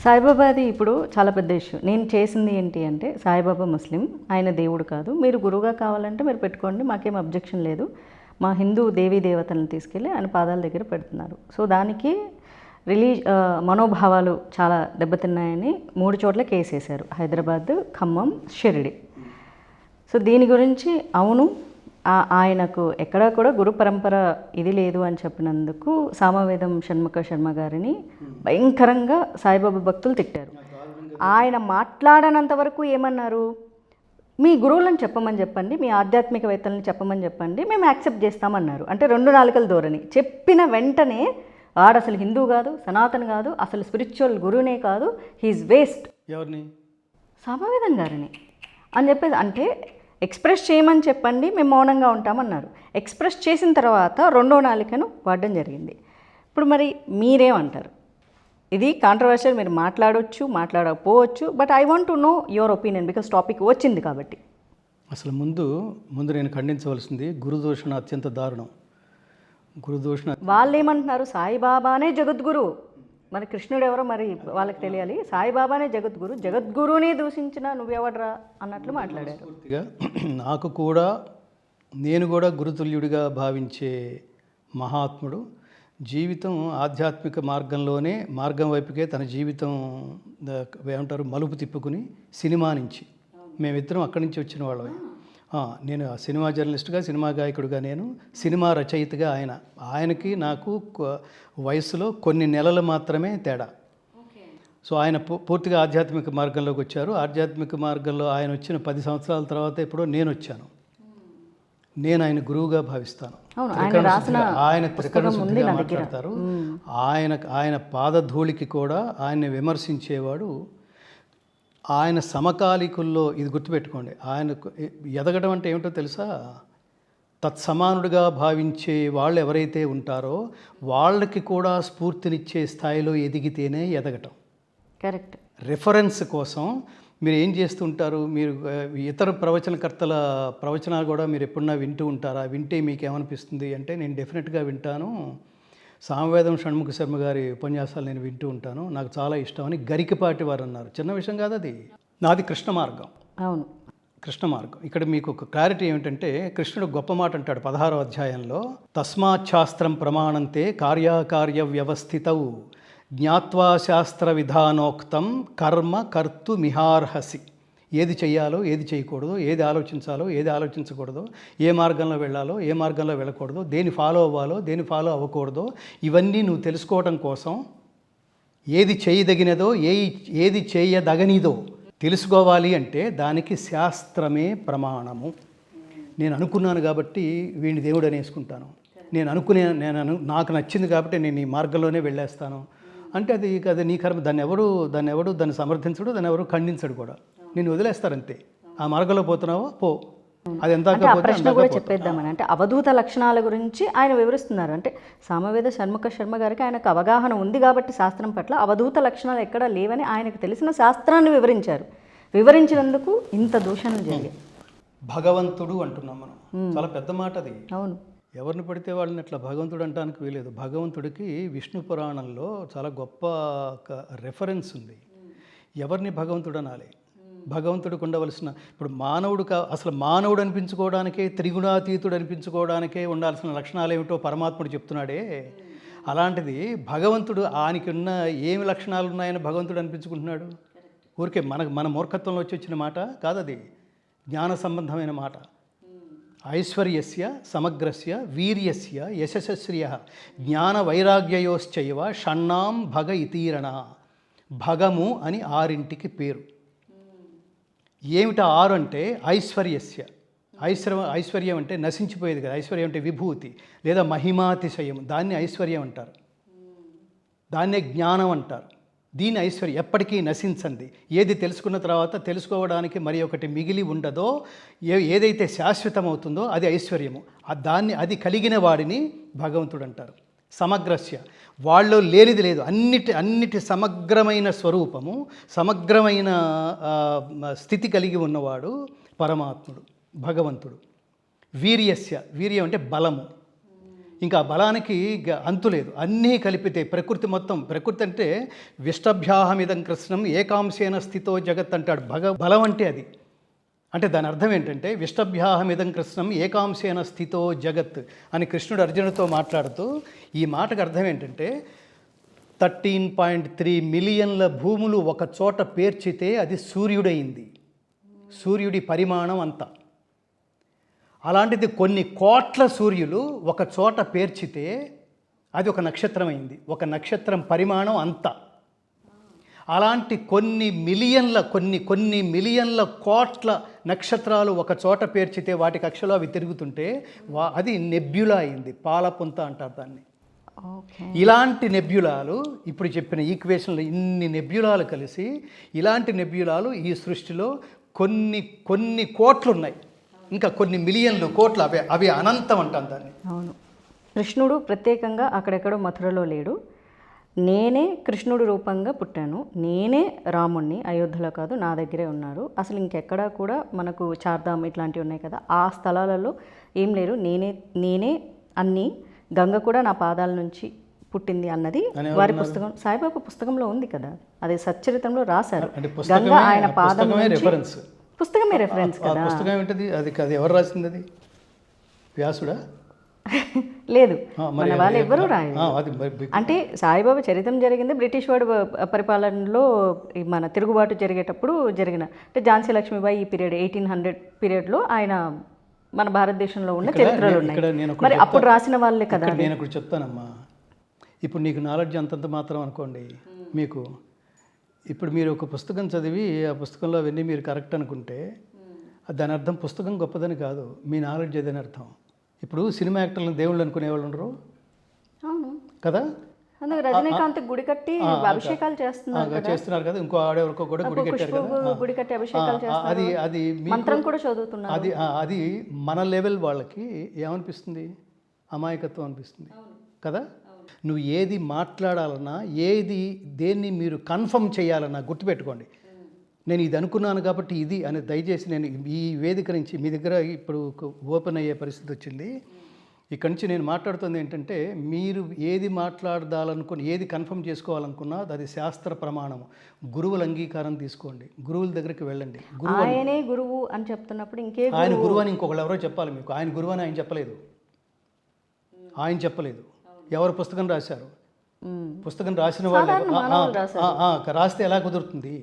సాయిబాబాది ఇప్పుడు చాలా పెద్ద ఇష్యూ. నేను చేసింది ఏంటి అంటే, సాయిబాబా ముస్లిం, ఆయన దేవుడు కాదు, మీరు గురువుగా కావాలంటే మీరు పెట్టుకోండి, మాకేం అబ్జెక్షన్ లేదు, మా హిందూ దేవీ దేవతలను తీసుకెళ్ళి ఆయన పాదాల దగ్గర పెడుతున్నారు. సో దానికి మనోభావాలు చాలా దెబ్బతిన్నాయని 3 చోట్ల కేసు వేశారు, హైదరాబాద్, ఖమ్మం, షిరిడి. సో దీని గురించి అవును, ఆయనకు ఎక్కడా కూడా గురు పరంపర ఇది లేదు అని చెప్పినందుకు సామవేదం షణ్ముఖ శర్మ గారిని భయంకరంగా సాయిబాబా భక్తులు తిట్టారు. ఆయన మాట్లాడనంత వరకు ఏమన్నారు, మీ గురువులను చెప్పమని చెప్పండి, మీ ఆధ్యాత్మికవేత్తలను చెప్పమని చెప్పండి, మేము యాక్సెప్ట్ చేస్తామన్నారు. అంటే 2 నాలుకల ధోరణి. చెప్పిన వెంటనే వాడు అసలు హిందూ కాదు, సనాతన్ కాదు, అసలు స్పిరిచువల్ గురువునే కాదు, హీఈస్ వేస్ట్. ఎవరిని? సామవేదం గారిని అని చెప్పేసి. అంటే ఎక్స్ప్రెస్ చేయమని చెప్పండి, మేము మౌనంగా ఉంటామన్నారు. ఎక్స్ప్రెస్ చేసిన తర్వాత 2వ నాలికను వాడడం జరిగింది. ఇప్పుడు మరి మీరేమంటారు? ఇది కాంట్రవర్షియల్, మీరు మాట్లాడవచ్చు, మాట్లాడకపోవచ్చు, but I want to know your opinion because topic వచ్చింది కాబట్టి. అసలు ముందు నేను ఖండించవలసింది గురుదూషణ అత్యంత దారుణం. గురుదూషణ వాళ్ళు ఏమంటున్నారు, సాయిబాబానే జగద్గురు, మరి కృష్ణుడు ఎవరో మరి వాళ్ళకి తెలియాలి, సాయిబాబానే జగద్గురు, జగద్గురుని దూషించిన నువ్వెవడరా అన్నట్లు మాట్లాడారు. పూర్తిగా నేను కూడా గురుతుల్యుడిగా భావించే మహాత్ముడు జీవితం ఆధ్యాత్మిక మార్గం వైపుకే తన జీవితం ఏమంటారు మలుపు తిప్పుకుని సినిమా నుంచి మేమిద్దరం అక్కడి నుంచి వచ్చిన వాళ్ళమే. నేను సినిమా జర్నలిస్ట్గా, సినిమా గాయకుడిగా, నేను సినిమా రచయితగా, ఆయనకి నాకు వయసులో కొన్ని నెలలు మాత్రమే తేడా. సో ఆయన పూర్తిగా ఆధ్యాత్మిక మార్గంలోకి వచ్చారు. ఆధ్యాత్మిక మార్గంలో ఆయన వచ్చిన 10 సంవత్సరాల తర్వాత ఎప్పుడో నేను వచ్చాను. నేను ఆయన గురువుగా భావిస్తాను. ఆయన త్రికరణ శుద్ధిగా మాట్లాడతారు. ఆయన పాదధూళికి కూడా ఆయన్ని విమర్శించేవాడు. ఆయన సమకాలికుల్లో ఇది గుర్తుపెట్టుకోండి, ఆయనకు ఎదగడం అంటే ఏమిటో తెలుసా? తత్సమానుడిగా భావించే వాళ్ళు ఎవరైతే ఉంటారో వాళ్ళకి కూడా స్ఫూర్తినిచ్చే స్థాయిలో ఎదిగితేనే ఎదగటం. కరెక్ట్. రిఫరెన్స్ కోసం మీరు ఏం చేస్తుంటారు? మీరు ఇతర ప్రవచనకర్తల ప్రవచనాలు కూడా మీరు ఎప్పుడన్నా వింటూ ఉంటారా? వింటే మీకు ఏమనిపిస్తుంది అంటే, నేను డెఫినెట్గా వింటాను, సామవేదం షణ్ముఖ శర్మ గారి ఉపన్యాసాలు నేను వింటూ ఉంటాను, నాకు చాలా ఇష్టం అని గరికపాటి వారు అన్నారు. చిన్న విషయం కాదు అది. నాది కృష్ణ మార్గం. అవును, కృష్ణ మార్గం. ఇక్కడ మీకు ఒక క్లారిటీ ఏమిటంటే, కృష్ణుడు గొప్ప మాట అంటాడు 16వ అధ్యాయంలో, తస్మాత్ శాస్త్రం ప్రమాణంతే కార్యాకార్య వ్యవస్థితౌ జ్ఞాత్వా శాస్త్ర విధానోక్తం కర్మ కర్తు మిహార్హసి. ఏది చెయ్యాలో, ఏది చేయకూడదు, ఏది ఆలోచించాలో, ఏది ఆలోచించకూడదో, ఏ మార్గంలో వెళ్ళాలో, ఏ మార్గంలో వెళ్ళకూడదు, దేని ఫాలో అవ్వాలో, దేని ఫాలో అవ్వకూడదో, ఇవన్నీ నువ్వు తెలుసుకోవడం కోసం ఏది చేయదగినదో, ఏది చేయదగనిదో తెలుసుకోవాలి అంటే దానికి శాస్త్రమే ప్రమాణము. నేను అనుకున్నాను కాబట్టి వీడిని దేవుడు అనేసుకుంటాను, నాకు నచ్చింది కాబట్టి నేను ఈ మార్గంలోనే వెళ్ళేస్తాను అంటే అది నీ కర్మ. దాన్ని సమర్థించడు, దాన్ని ఎవరు ఖండించడు కూడా. నేను వదిలేస్తారంతే. ఆ మార్గంలో పోతున్నావో పో, అది ఎంత ప్రశ్న కూడా చెప్పేద్దామని. అంటే అవధూత లక్షణాల గురించి ఆయన వివరిస్తున్నారు. అంటే సామవేద షణ్ముఖ శర్మ గారికి ఆయనకు అవగాహన ఉంది కాబట్టి శాస్త్రం పట్ల అవధూత లక్షణాలు ఎక్కడా లేవని ఆయనకు తెలిసిన శాస్త్రాన్ని వివరించారు. వివరించినందుకు ఇంత దూషణలు జరిగాయి. భగవంతుడు అంటున్నాం మనం, చాలా పెద్ద మాట అది. అవును, ఎవరిని పడితే వాళ్ళని అట్లా భగవంతుడు అంటానికి వీలేదు. భగవంతుడికి విష్ణు పురాణంలో చాలా గొప్ప రెఫరెన్స్ ఉంది. ఎవరిని భగవంతుడు అనాలి? భగవంతుడికి ఉండవలసిన, ఇప్పుడు అసలు మానవుడు అనిపించుకోవడానికే, త్రిగుణాతీతుడు అనిపించుకోవడానికే ఉండాల్సిన లక్షణాలు ఏమిటో పరమాత్ముడు చెప్తున్నాడే. అలాంటిది భగవంతుడు ఆయనకి ఉన్న ఏమి లక్షణాలు ఉన్నాయని భగవంతుడు అనిపించుకుంటున్నాడు? ఊరికే మన మూర్ఖత్వంలో వచ్చిన మాట కాదది, జ్ఞాన సంబంధమైన మాట. ఐశ్వర్యస్య సమగ్రస్య వీర్యస్య యశస్శ్రియ జ్ఞాన వైరాగ్యయోశ్చైవ షణ్ణాం భగ ఇతీరణ. భగము అని 6ంటికి పేరు. ఏమిటా 6 అంటే ఐశ్వర్యస్య. ఐశ్వర్యం అంటే నశించిపోయేది కదా, ఐశ్వర్యం అంటే విభూతి లేదా మహిమాతిశయం, దాన్ని ఐశ్వర్యం అంటారు, దాన్నే జ్ఞానం అంటారు. దీని ఐశ్వర్యం ఎప్పటికీ నశించండి. ఏది తెలుసుకున్న తర్వాత తెలుసుకోవడానికి మరి ఒకటి మిగిలి ఉండదో, ఏదైతే శాశ్వతమవుతుందో అది ఐశ్వర్యము. అది కలిగిన వాడిని భగవంతుడు అంటారు. సమగ్రస్య, వాళ్ళు లేనిది లేదు, అన్నిటి సమగ్రమైన స్వరూపము, సమగ్రమైన స్థితి కలిగి ఉన్నవాడు పరమాత్ముడు, భగవంతుడు. వీర్యస్య, వీర్యం అంటే బలము. ఇంకా ఆ బలానికి అంతు లేదు. అన్నీ కలిపితే ప్రకృతి మొత్తం, ప్రకృతి అంటే విష్టభ్యాహమిదం కృష్ణం ఏకాంశేన స్థితో జగత్ అంటాడు. బలం అంటే అది. అంటే దాని అర్థం ఏంటంటే విష్టభ్యాహమిదం కృష్ణం ఏకాంశేన స్థితో జగత్ అని కృష్ణుడు అర్జునుడితో మాట్లాడుతూ ఈ మాటకు అర్థం ఏంటంటే 13.3 మిలియన్ల భూములు ఒక చోట పేర్చితే అది సూర్యుడైంది. సూర్యుడి పరిమాణం అంతా. అలాంటిది కొన్ని కోట్ల సూర్యులు ఒక చోట పేర్చితే అది ఒక నక్షత్రం అయింది. ఒక నక్షత్రం పరిమాణం అంతా. అలాంటి కొన్ని మిలియన్ల కోట్ల నక్షత్రాలు ఒక చోట పేర్చితే వాటి కక్షలో అవి తిరుగుతుంటే అది నెబ్యులా అయింది. పాలపుంత అంటారు దాన్ని. ఇలాంటి నెబ్యులాలు ఇప్పుడు చెప్పిన ఈక్వేషన్లో ఇన్ని నెబ్యులాలు కలిసి ఇలాంటి నెబ్యులాలు ఈ సృష్టిలో కొన్ని కోట్లు ఉన్నాయి. ఇంకా కొన్ని మిలియన్లు కోట్లు అవి అనంతం అంటాం దాన్ని. అవును. కృష్ణుడు ప్రత్యేకంగా అక్కడెక్కడో మథురలో లేడు. నేనే కృష్ణుడు రూపంగా పుట్టాను, నేనే రాముణ్ణి, అయోధ్యలో కాదు నా దగ్గరే ఉన్నారు. అసలు ఇంకెక్కడా కూడా మనకు చార్ధామ్ ఇట్లాంటివి ఉన్నాయి కదా, ఆ స్థలాలలో ఏం లేరు. నేనే అన్నీ, గంగ కూడా నా పాదాల నుంచి పుట్టింది అన్నది వారి పుస్తకం, సాయిబాబా పుస్తకంలో ఉంది కదా, అది సచ్చరితంలో రాశారు. గంగ ఆయన పాదం నుంచి పుస్తకమే రెఫరెన్స్ కదా. పుస్తకం ఏంటది? అది ఎవరు రాసింది? అది వ్యాసుడా? లేదు, మన వాళ్ళు ఎవ్వరూ రాయలేదు. అంటే సాయిబాబా చరిత్రం జరిగింది బ్రిటిష్ వాడు పరిపాలనలో మన తిరుగుబాటు జరిగేటప్పుడు జరిగిన, అంటే ఝాన్సీ లక్ష్మీబాయి ఈ పీరియడ్ 1800 పీరియడ్లో ఆయన మన భారతదేశంలో ఉన్న చరిత్రలు ఉన్నాయి. మరి అప్పుడు రాసిన వాళ్ళే కదా. నేను ఇప్పుడు చెప్తానమ్మా. ఇప్పుడు నీకు నాలెడ్జ్ అంతంత మాత్రం అనుకోండి. మీకు ఇప్పుడు మీరు ఒక పుస్తకం చదివి ఆ పుస్తకంలో అవన్నీ మీరు కరెక్ట్ అనుకుంటే దాని అర్థం పుస్తకం గొప్పదని కాదు, మీ నాలెడ్జ్ ఏదని అర్థం. ఇప్పుడు సినిమా యాక్టర్లను దేవుళ్ళు అనుకునే వాళ్ళు ఉండరు కదా. రజనీకాంత్ గుడి కట్టి అభిషేకాలు చేస్తున్నారు కదా, ఇంకో ఆడెవరికో కూడా గుడి కట్టారు కదా, గుడి కట్టి అభిషేకాలు చేస్తున్నారు. అది మంత్రం కూడా చదువుతున్నారు. అది మన లెవెల్ వాళ్ళకి ఏమనిపిస్తుంది? అమాయకత్వం అనిపిస్తుంది కదా. నువ్వు ఏది మాట్లాడాలన్నా, దేన్ని మీరు కన్ఫర్మ్ చేయాలన్నా గుర్తుపెట్టుకోండి. నేను ఇది అనుకున్నాను కాబట్టి ఇది అని దయచేసి నేను ఈ వేదిక నుంచి మీ దగ్గర ఇప్పుడు ఓపెన్ అయ్యే పరిస్థితి వచ్చింది. ఇక్కడి నుంచి నేను మాట్లాడుతుంది ఏంటంటే, మీరు ఏది మాట్లాడాలనుకుని ఏది కన్ఫర్మ్ చేసుకోవాలనుకున్నా అది శాస్త్ర ప్రమాణము. గురువుల అంగీకారం తీసుకోండి, గురువుల దగ్గరికి వెళ్ళండి. ఆయనే గురువు అని చెప్తున్నప్పుడు ఇంకే ఆయన గురువు అని ఇంకొకళ్ళు ఎవరో చెప్పాలి మీకు. ఆయన గురువు అని ఆయన చెప్పలేదు. ఎవరు పుస్తకం రాశారు? పుస్తకం రాసిన వాళ్ళు రాస్తే ఎలా కుదురుతుంది?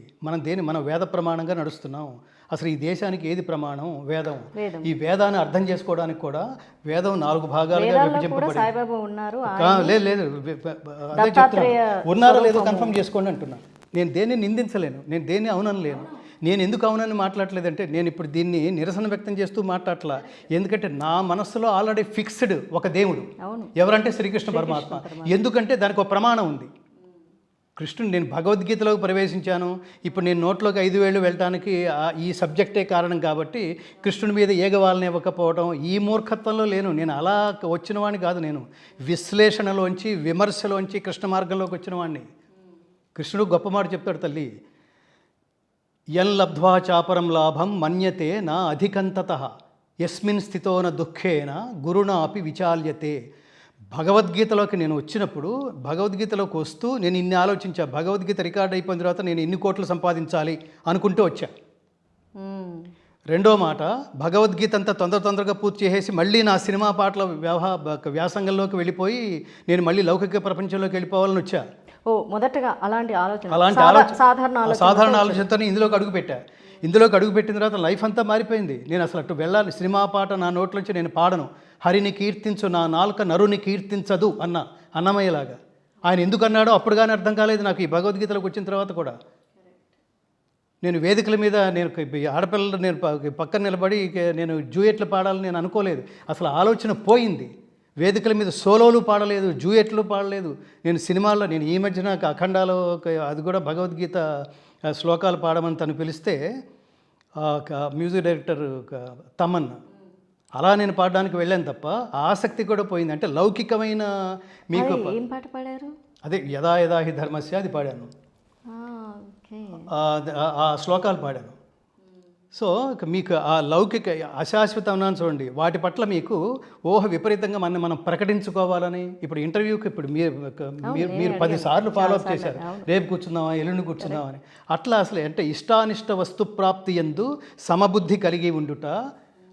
మనం వేద ప్రమాణంగా నడుస్తున్నాం. అసలు ఈ దేశానికి ఏది ప్రమాణం? వేదం. ఈ వేదాన్ని అర్థం చేసుకోవడానికి కూడా వేదం 4 భాగాలుగా విభజింపబడింది. లేదు అదే చెప్తున్నా. ఉన్నారో లేదో కన్ఫర్మ్ చేసుకోండి అంటున్నా. నేను దేన్ని నిందించలేను, నేను దేన్ని అవునలేను. నేను ఎందుకు అవునని మాట్లాడలేదంటే, నేను ఇప్పుడు దీన్ని నిరసన వ్యక్తం చేస్తూ మాట్లాడలా. ఎందుకంటే నా మనస్సులో ఆల్రెడీ ఫిక్స్డ్ ఒక దేవుడు. ఎవరంటే శ్రీకృష్ణ పరమాత్మ. ఎందుకంటే దానికి ఒక ప్రమాణం ఉంది. కృష్ణుడు, నేను భగవద్గీతలోకి ప్రవేశించాను, ఇప్పుడు నేను నోట్లోకి 5 వేళ్ళు వెళ్ళటానికి ఈ సబ్జెక్టే కారణం కాబట్టి కృష్ణుడి మీద ఏగవాలని ఇవ్వకపోవడం, ఈ మూర్ఖత్వంలో లేను. నేను అలా వచ్చిన వాడిని కాదు. నేను విశ్లేషణలోంచి, విమర్శలోంచి కృష్ణ మార్గంలోకి వచ్చిన వాడిని. కృష్ణుడు గొప్ప మాట చెప్తాడు, తల్లి యల్లబ్ధ్వా చాపరం లాభం మన్యతే నా అధికంతతః యస్మిన్ స్థితోన దుఃఖేన గురునా అపి విచాల్యతే. భగవద్గీతలోకి నేను వచ్చినప్పుడు, భగవద్గీతలోకి వస్తూ నేను ఇన్ని ఆలోచించా. భగవద్గీత రికార్డ్ అయిపోయిన తర్వాత నేను ఎన్ని కోట్లు సంపాదించాలి అనుకుంటూ వచ్చా. రెండో మాట, భగవద్గీత అంతా తొందరగా పూర్తి చేసేసి మళ్ళీ నా సినిమా పాటల వ్యాసంగంలోకి వెళ్ళిపోయి నేను మళ్ళీ లౌకిక ప్రపంచంలోకి వెళ్ళిపోవాలని వచ్చా. మొదటగా అలాంటి సాధారణ ఆలోచనతో ఇందులోకి అడుగుపెట్టిన తర్వాత లైఫ్ అంతా మారిపోయింది. నేను అసలు అటు వెళ్ళాలి. సినిమా పాట నా నోట్లోంచి నేను పాడను. హరిని కీర్తించు నా నాలుక నరుని కీర్తించదు అన్నమయ్యలాగా. ఆయన ఎందుకు అన్నాడో అప్పుడు కానీ అర్థం కాలేదు నాకు. ఈ భగవద్గీతలోకి వచ్చిన తర్వాత కూడా నేను వేదికల మీద ఆడపిల్లలు నేను పక్కన నిలబడి నేను జూయెట్లు పాడాలని నేను అనుకోలేదు. అసలు ఆలోచన పోయింది. వేదికల మీద సోలోలు పాడలేదు, జూయెట్లు పాడలేదు. నేను సినిమాల్లో, నేను ఈ మధ్యన అఖండాలో అది కూడా భగవద్గీత శ్లోకాలు పాడమని తను పిలిస్తే మ్యూజిక్ డైరెక్టర్ తమన్, అలా నేను పాడడానికి వెళ్ళాను తప్ప ఆసక్తి కూడా పోయింది. అంటే లౌకికమైన మీకు ఏం పాట పాడారు? అదే యదా యదా హి ధర్మస్య, అది పాడాను. ఆ శ్లోకాలు పాడాను. సో ఇక మీకు ఆ లౌకిక అశాశ్వతం ఉన్నాను చూడండి, వాటి పట్ల మీకు ఊహ విపరీతంగా మనం ప్రకటించుకోవాలని. ఇప్పుడు ఇంటర్వ్యూకి ఇప్పుడు మీరు 10 సార్లు ఫాలోఅప్ చేశారు, రేపు కూర్చుందామా ఎల్లుండి కూర్చుందామా అని. అట్లా అసలు అంటే ఇష్టానిష్ట వస్తుప్రాప్తి యందు సమబుద్ధి కలిగి ఉండుట,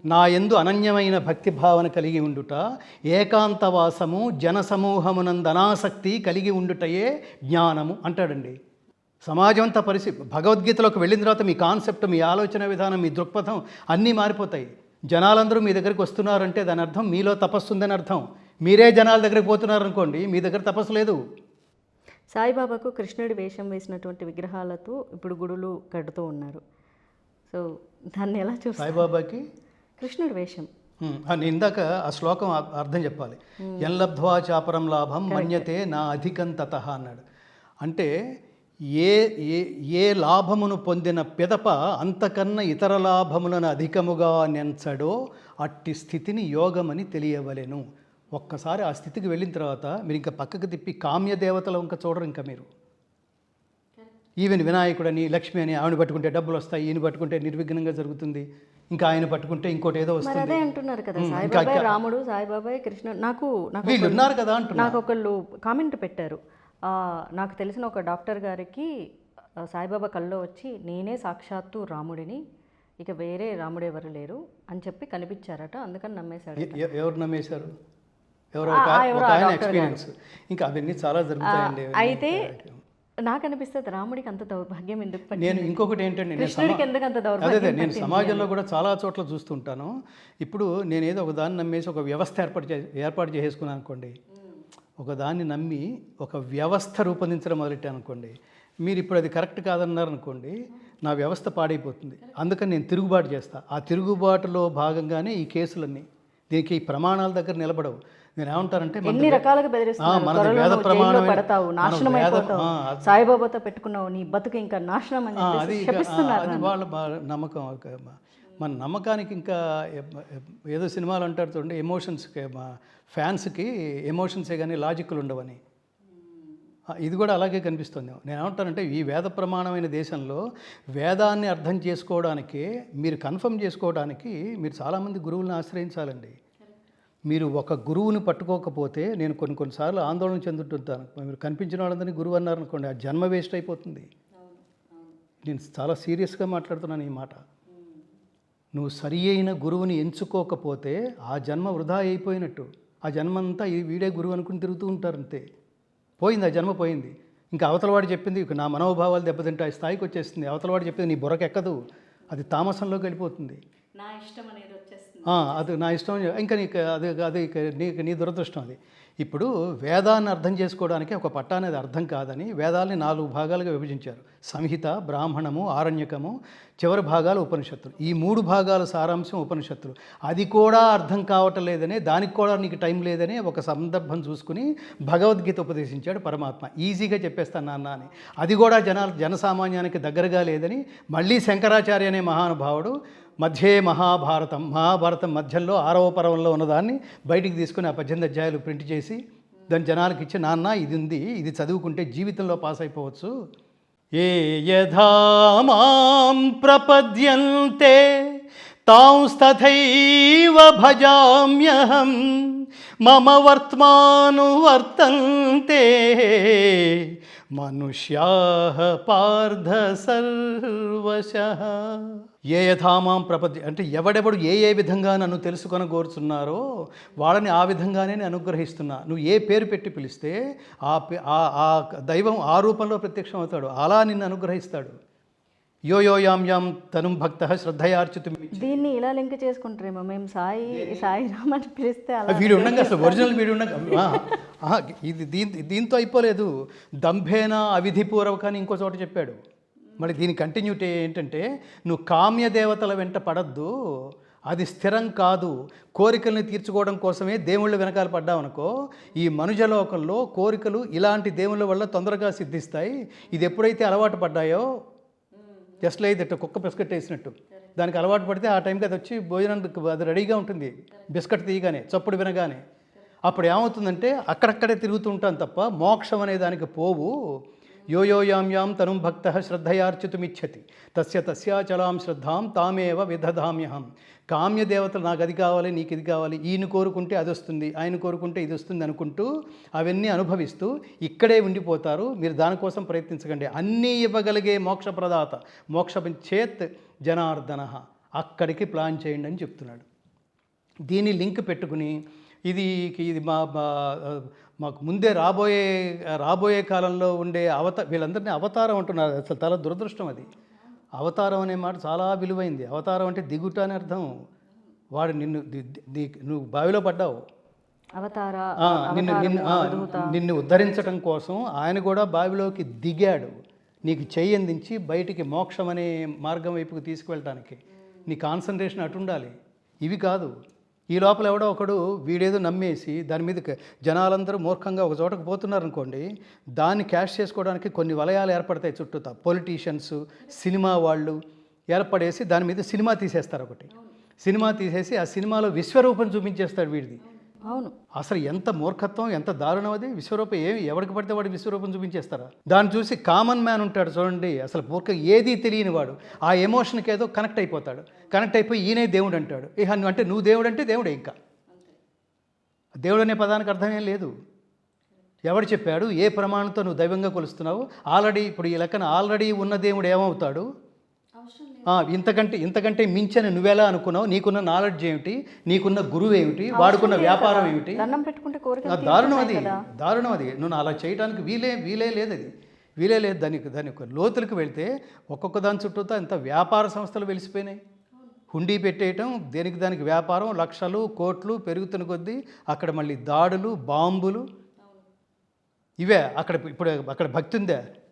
నా యందు అనన్యమైన భక్తి భావన కలిగి ఉండుట, ఏకాంతవాసము జనసమూహమునందు అనాసక్తి కలిగి ఉండుటయే జ్ఞానము అంటాడండి. సమాజం అంతా భగవద్గీతలోకి వెళ్ళిన తర్వాత మీ కాన్సెప్ట్, మీ ఆలోచన విధానం, మీ దృక్పథం అన్నీ మారిపోతాయి. జనాలందరూ మీ దగ్గరికి వస్తున్నారంటే దాని అర్థం మీలో తపస్సు ఉందని అర్థం. మీరే జనాల దగ్గరికి పోతున్నారనుకోండి, మీ దగ్గర తపస్సు లేదు. సాయిబాబాకు కృష్ణుడి వేషం వేసినటువంటి విగ్రహాలతో ఇప్పుడు గుడులు కడుతూ ఉన్నారు. సో దాన్ని ఎలా చూస్తారు? సాయిబాబాకి కృష్ణుడి వేషం నేను ఇందాక ఆ శ్లోకం అర్థం చెప్పాలి. ఎల్లబ్ధ్వా చాపరం లాభం మన్యతే నా అధికం తతః అన్నాడు. అంటే ఏ ఏ ఏ లాభమును పొందిన పిదప అంతకన్నా ఇతర లాభములను అధికముగా నెంచడో అట్టి స్థితిని యోగమని తెలియవలెను. ఒక్కసారి ఆ స్థితికి వెళ్ళిన తర్వాత మీరు ఇంకా పక్కకు తిప్పి కామ్య దేవతలు ఇంకా చూడరు. ఇంకా మీరు ఈవెన్ వినాయకుడని, లక్ష్మి అని, ఆవిడ పట్టుకుంటే డబ్బులు వస్తాయి, ఈయన పట్టుకుంటే నిర్విఘ్నంగా జరుగుతుంది, ఇంకా ఆయన పట్టుకుంటే ఇంకోటి ఏదో వస్తుంది. అదే అంటున్నారు కదా, సాయిబాబాయ్ రాముడు, సాయిబాబాయ్ కృష్ణుడు. నాకు వీళ్ళు ఉన్నారు కదా అంటున్నారు. నాకు ఒకళ్ళు కామెంట్ పెట్టారు, నాకు తెలిసిన ఒక డాక్టర్ గారికి సాయిబాబా కల్లో వచ్చి నేనే సాక్షాత్తు రాముడిని, ఇక వేరే రాముడు ఎవరు లేరు అని చెప్పి కనిపించారట, అందుకని నమ్మేశాడు. ఎవరు నమ్మేశారు? ఎవరో ఆయన ఎక్స్పీరియన్స్. ఇంకా అవన్నీ చాలా జరుగుతాయండి. అయితే నాకు అనిపిస్తుంది రాముడికి అంత దౌర్భాగ్యం ఎందుకు? నేను ఇంకొకటి ఏంటంటే అదే నేను సమాజంలో కూడా చాలా చోట్ల చూస్తుంటాను. ఇప్పుడు నేను ఏదో ఒక దాన్ని నమ్మేసి ఒక వ్యవస్థ ఏర్పాటు చేసుకున్నాను అనుకోండి, ఒక దాన్ని నమ్మి ఒక వ్యవస్థ రూపొందించడం మొదలెట్టాను అనుకోండి, మీరు ఇప్పుడు అది కరెక్ట్ కాదన్నారనుకోండి, నా వ్యవస్థ పాడైపోతుంది. అందుకని నేను తిరుగుబాటు చేస్తాను. ఆ తిరుగుబాటులో భాగంగానే ఈ కేసులన్నీ, దీనికి ఈ ప్రమాణాల దగ్గర నిలబడవు. నేను ఏమంటానంటే ఎన్ని రకాలుగా బెదిరిస్తున్నారు, వేద ప్రమాణం పడతావు, నాశనం అయిపోతావు, సాయిబాబాతో పెట్టుకున్నావు, నీ బతుకు ఇంకా నాశనం అని అది వాళ్ళ నమ్మకం. మన నమ్మకానికి ఇంకా ఏదో సినిమాలు అంటారు చూడండి, ఎమోషన్స్కి, ఫ్యాన్స్కి ఎమోషన్సే కానీ లాజిక్లు ఉండవని. ఇది కూడా అలాగే కనిపిస్తుంది. నేను ఏమంటానంటే ఈ వేద ప్రమాణమైన దేశంలో వేదాన్ని అర్థం చేసుకోవడానికి, మీరు కన్ఫర్మ్ చేసుకోవడానికి మీరు చాలామంది గురువులను ఆశ్రయించాలండి. మీరు ఒక గురువుని పట్టుకోకపోతే, నేను కొన్నిసార్లు ఆందోళన చెందుతుంటాను, మీరు కనిపించిన వాళ్ళందరినీ గురువు అన్నారనుకోండి, ఆ జన్మ వేస్ట్ అయిపోతుంది. నేను చాలా సీరియస్గా మాట్లాడుతున్నాను ఈ మాట. నువ్వు సరి అయిన గురువుని ఎంచుకోకపోతే ఆ జన్మ వృధా అయిపోయినట్టు. ఆ జన్మంతా వీడే గురువు అనుకుని తిరుగుతూ ఉంటారు, అంతే. పోయింది, ఆ జన్మ పోయింది. ఇంకా అవతలవాడు చెప్పింది నా మనోభావాలు దెబ్బతింటాయి స్థాయికి వచ్చేస్తుంది. అవతలవాడు చెప్పింది నీ బుర్రకెక్కదు, అది తామసంలోకి వెళ్ళిపోతుంది. నా ఇష్టం అనేది వచ్చేస్తుంది. అది నా ఇష్టం, ఇంకా నీకు అది నీ దురదృష్టం అది. ఇప్పుడు వేదాన్ని అర్థం చేసుకోవడానికి ఒక పట్ట అనేది అర్థం కాదని వేదాలని 4 భాగాలుగా విభజించారు. సంహిత, బ్రాహ్మణము, ఆరణ్యకము, చివరి భాగాలు ఉపనిషత్తులు. ఈ 3 భాగాల సారాంశం ఉపనిషత్తులు. అది కూడా అర్థం కావటం లేదని, దానికి కూడా నీకు టైం లేదని ఒక సందర్భం చూసుకుని భగవద్గీత ఉపదేశించాడు పరమాత్మ. ఈజీగా చెప్పేస్తాను నాన్న అని. అది కూడా జనసామాన్యానికి దగ్గరగా లేదని మళ్ళీ శంకరాచార్య అనే మహానుభావుడు మధ్యే మహాభారతం మధ్యలో 6వ పర్వంలో ఉన్నదాన్ని బయటికి తీసుకుని ఆ 18 అధ్యాయాలు ప్రింట్ చేసి దాని జనాలకు ఇచ్చి, నాన్న ఇది ఉంది, ఇది చదువుకుంటే జీవితంలో పాస్ అయిపోవచ్చు. ఏ యథా మాం ప్రపద్యంతే తాంస్తథైవ భజామ్యహం మమ వర్త్మానువర్తంతే మనుష్యాః పార్థ సర్వశః. ఏ యథామాం ప్రపద్య అంటే ఎవడెవడు ఏ విధంగా నన్ను తెలుసుకొని కోరుచున్నారో వాళ్ళని ఆ విధంగానే నేను అనుగ్రహిస్తున్నా. నువ్వు ఏ పేరు పెట్టి పిలిస్తే ఆ దైవం ఆ రూపంలో ప్రత్యక్షం అవుతాడు, అలా నిన్ను అనుగ్రహిస్తాడు. యోయాం తనుం భక్త శ్రద్ధయార్చితు. దీన్ని ఇలా లింక్ చేసుకుంటారేమో, మేము సాయిరామ్ అని పిలిస్తే వీడు ఉండగా అసలు ఒరిజినల్ వీడు ఉండగా ఇది దీంతో అయిపోలేదు. దంభేన అవిధిపూర్వక అని ఇంకో చోట చెప్పాడు. మరి దీని కంటిన్యూటీ ఏంటంటే, నువ్వు కామ్య దేవతల వెంట పడద్దు, అది స్థిరం కాదు. కోరికల్ని తీర్చుకోవడం కోసమే దేవుళ్ళ వెనకాల పడ్డామనుకో, ఈ మనుజలోకంలో కోరికలు ఇలాంటి దేవుళ్ళ వల్ల తొందరగా సిద్ధిస్తాయి. ఇది ఎప్పుడైతే అలవాటు పడ్డాయో, జస్ట్ లైక్ దట్, కుక్క బిస్కెట్ వేసినట్టు, దానికి అలవాటు పడితే ఆ టైంకి అది వచ్చి భోజనం అది రెడీగా ఉంటుంది. బిస్కెట్ తీయగానే, చప్పుడు వినగానే. అప్పుడు ఏమవుతుందంటే అక్కడక్కడే తిరుగుతూ ఉంటాను తప్ప మోక్షం అనే దానికి పోవు. యాం తనుం భక్త శ్రద్ధయార్చితుమిచ్చతి తస్యాచలాం శ్రద్ధాం తామేవ విదధామ్యహం. కామ్య దేవతలు నాకు అది కావాలి, నీకు ఇది కావాలి, ఈయన కోరుకుంటే అది వస్తుంది, ఆయన కోరుకుంటే ఇది వస్తుంది అనుకుంటూ అవన్నీ అనుభవిస్తూ ఇక్కడే ఉండిపోతారు. మీరు దానికోసం ప్రయత్నించకండి. అన్నీ ఇవ్వగలిగే మోక్షప్రదాత మోక్షచేత్ జనార్దన, అక్కడికి ప్లాన్ చేయండి అని చెప్తున్నాడు. దీన్ని లింక్ పెట్టుకుని ఇది మాకు ముందే రాబోయే కాలంలో ఉండే వీళ్ళందరినీ అవతారం అంటున్నారు. అసలు చాలా దురదృష్టం అది. అవతారం అనే మాట చాలా విలువైంది. అవతారం అంటే దిగుట అని అర్థం. వాడు నువ్వు బావిలో పడ్డావు, నిన్ను ఉద్ధరించడం కోసం ఆయన కూడా బావిలోకి దిగాడు, నీకు చెయ్యి అందించి బయటికి మోక్షం అనే మార్గం వైపుకు తీసుకువెళ్ళటానికి. నీ కాన్సన్ట్రేషన్ అటు ఉండాలి, ఇవి కాదు. ఈ లోపల ఎవడో ఒకడు వీడేదో నమ్మేసి దాని మీద జనాలందరూ మూర్ఖంగా ఒక చోటకు పోతున్నారనుకోండి, దాన్ని క్యాష్ చేసుకోవడానికి కొన్ని వలయాలు ఏర్పడతాయి చుట్టూతా. పొలిటీషియన్స్, సినిమా వాళ్ళు ఏర్పడేసి దాని మీద సినిమా తీసేస్తారు. ఒకటి సినిమా తీసేసి ఆ సినిమాలో విశ్వరూపం చూపించేస్తాడు వీడిది. అవును, అసలు ఎంత మూర్ఖత్వం, ఎంత దారుణం అది. విశ్వరూపం ఎవరికి పడితే వాడు విశ్వరూపం చూపించేస్తారా? దాన్ని చూసి కామన్ మ్యాన్ ఉంటాడు చూడండి, అసలు మూర్ఖ ఏదీ తెలియని వాడు ఆ ఎమోషన్కి ఏదో కనెక్ట్ అయిపోతాడు. కనెక్ట్ అయిపోయి ఈయనే దేవుడు అంటాడు. అంటే నువ్వు దేవుడు అంటే దేవుడే. ఇంకా దేవుడు అనే పదానికి అర్థం ఏం లేదు. ఎవడు చెప్పాడు? ఏ ప్రమాణంతో నువ్వు దైవంగా కొలుస్తున్నావు? ఆల్రెడీ ఇప్పుడు ఈ లెక్కన ఆల్రెడీ ఉన్న దేవుడు ఏమవుతాడు? ఇంతకంటే మించని నువ్వెలా అనుకున్నావు? నీకున్న నాలెడ్జ్ ఏమిటి? నీకున్న గురువు ఏమిటి? వాడుకున్న వ్యాపారం ఏమిటి? దారుణం అది. నువ్వు అలా చేయడానికి వీలే లేదు. అది వీలే లేదు. దాని యొక్క లోతులకు వెళితే ఒక్కొక్క దాని చుట్టూతో ఎంత వ్యాపార సంస్థలు వెలిసిపోయినాయి. హుండీ పెట్టేయటం, దానికి వ్యాపారం, లక్షలు కోట్లు పెరుగుతున్న కొద్దీ అక్కడ మళ్ళీ దాడులు, బాంబులు, ఇవే. అక్కడ భక్తి ఉందా?